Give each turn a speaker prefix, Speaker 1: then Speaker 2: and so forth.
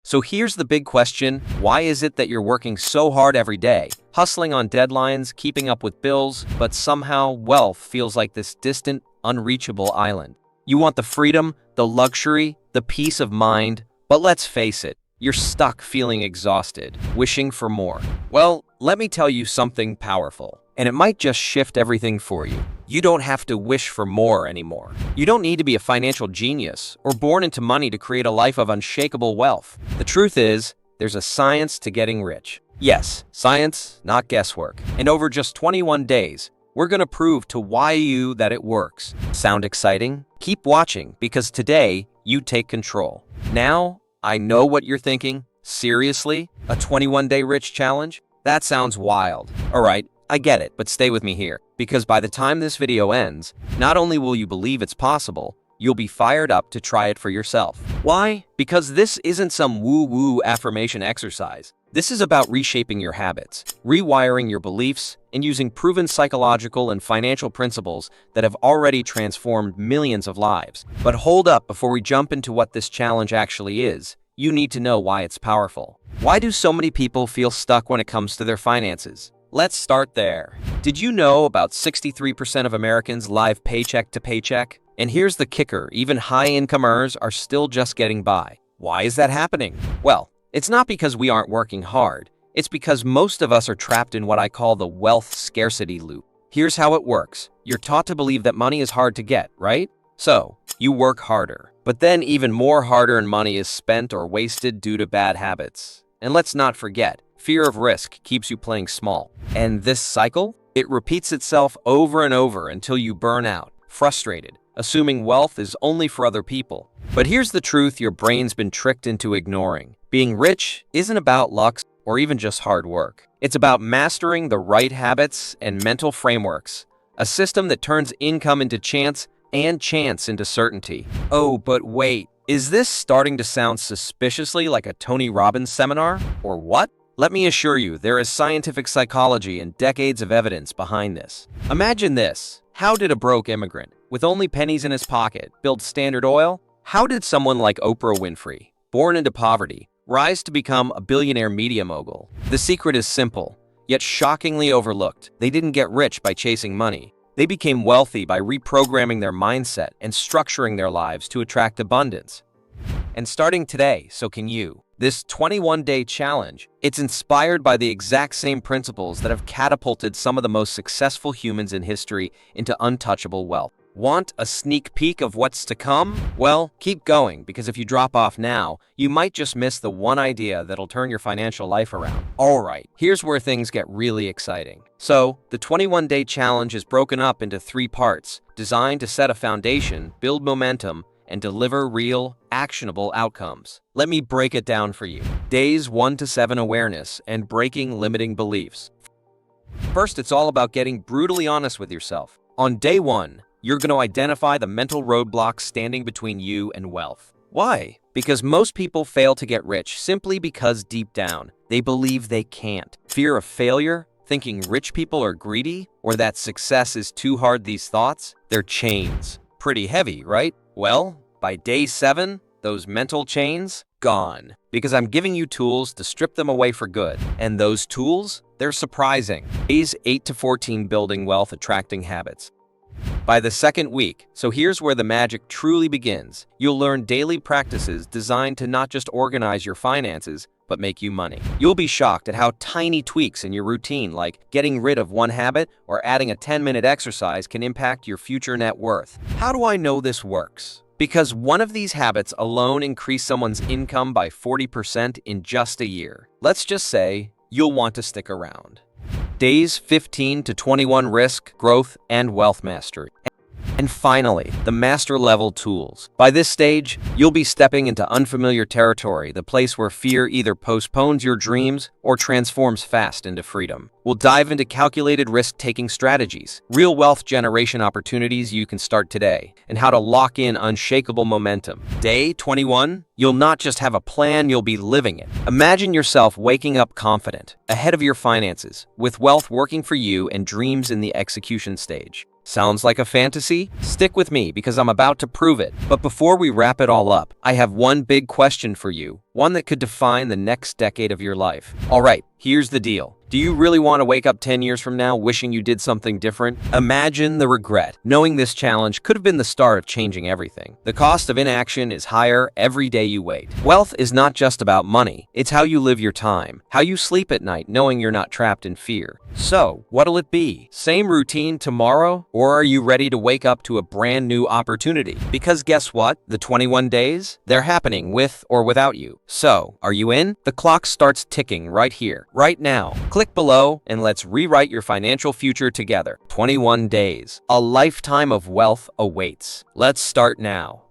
Speaker 1: So here's the big question. Why is it that you're working so hard every day, hustling on deadlines, keeping up with bills, but somehow wealth feels like this distant, unreachable island? You want the freedom, the luxury, the peace of mind, but let's face it, you're stuck feeling exhausted, wishing for more. Well, let me tell you something powerful, and it might just shift everything for you. You don't have to wish for more anymore. You don't need to be a financial genius or born into money to create a life of unshakable wealth. The truth is, there's a science to getting rich. Yes, science, not guesswork. And over just 21 days, we're gonna prove to you that it works. Sound exciting? Keep watching, because today, you take control. Now, I know what you're thinking. Seriously? A 21-day rich challenge? That sounds wild. All right, I get it, but stay with me here, because by the time this video ends, not only will you believe it's possible, you'll be fired up to try it for yourself. Why? Because this isn't some woo-woo affirmation exercise. This is about reshaping your habits, rewiring your beliefs, and using proven psychological and financial principles that have already transformed millions of lives. But hold up, before we jump into what this challenge actually is, you need to know why it's powerful. Why do so many people feel stuck when it comes to their finances? Let's start there. Did you know about 63% of Americans live paycheck to paycheck? And here's the kicker, even high-income earners are still just getting by. Why is that happening? Well, it's not because we aren't working hard. It's because most of us are trapped in what I call the wealth scarcity loop. Here's how it works. You're taught to believe that money is hard to get, right? So, you work harder. But then even more hard-earned money is spent or wasted due to bad habits. And let's not forget, fear of risk keeps you playing small. And this cycle? It repeats itself over and over until you burn out, frustrated, assuming wealth is only for other people. But here's the truth your brain's been tricked into ignoring. Being rich isn't about luck or even just hard work. It's about mastering the right habits and mental frameworks, a system that turns income into chance and chance into certainty. Oh, but wait, is this starting to sound suspiciously like a Tony Robbins seminar? Or what? Let me assure you, there is scientific psychology and decades of evidence behind this. Imagine this. How did a broke immigrant, with only pennies in his pocket, build Standard Oil? How did someone like Oprah Winfrey, born into poverty, rise to become a billionaire media mogul? The secret is simple, yet shockingly overlooked. They didn't get rich by chasing money. They became wealthy by reprogramming their mindset and structuring their lives to attract abundance. And starting today, so can you. This 21-day challenge, it's inspired by the exact same principles that have catapulted some of the most successful humans in history into untouchable wealth. Want a sneak peek of what's to come? Well, keep going, because if you drop off now, you might just miss the one idea that'll turn your financial life around. Alright, here's where things get really exciting. So, the 21-day challenge is broken up into 3 parts, designed to set a foundation, build momentum, and deliver real, actionable outcomes. Let me break it down for you. Days 1 to 7, awareness and breaking limiting beliefs. First, it's all about getting brutally honest with yourself. On day 1, you're going to identify the mental roadblocks standing between you and wealth. Why? Because most people fail to get rich simply because deep down, they believe they can't. Fear of failure, thinking rich people are greedy, or that success is too hard. These thoughts, they're chains. Pretty heavy, right? Well, by day 7, those mental chains, gone. Because I'm giving you tools to strip them away for good. And those tools, they're surprising. Days 8 to 14, building wealth attracting habits. By the 2nd week, so here's where the magic truly begins. You'll learn daily practices designed to not just organize your finances, but make you money. You'll be shocked at how tiny tweaks in your routine, like getting rid of one habit or adding a 10-minute exercise, can impact your future net worth. How do I know this works? Because one of these habits alone increased someone's income by 40% in just a year. Let's just say you'll want to stick around. Days 15 to 21, risk, growth, and wealth mastery. And finally, the master-level tools. By this stage, you'll be stepping into unfamiliar territory, the place where fear either postpones your dreams or transforms fast into freedom. We'll dive into calculated risk-taking strategies, real wealth generation opportunities you can start today, and how to lock in unshakable momentum. Day 21, you'll not just have a plan, you'll be living it. Imagine yourself waking up confident, ahead of your finances, with wealth working for you and dreams in the execution stage. Sounds like a fantasy? Stick with me because I'm about to prove it. But before we wrap it all up, I have one big question for you. one that could define the next decade of your life. Alright, here's the deal. Do you really want to wake up 10 years from now wishing you did something different? Imagine the regret, knowing this challenge could have been the start of changing everything. The cost of inaction is higher every day you wait. Wealth is not just about money, it's how you live your time, how you sleep at night knowing you're not trapped in fear. So, what'll it be? Same routine tomorrow? Or are you ready to wake up to a brand new opportunity? Because guess what? The 21 days? They're happening with or without you. So, are you in? The clock starts ticking right here, right now. Click below and let's rewrite your financial future together. 21 days. A lifetime of wealth awaits. Let's start now.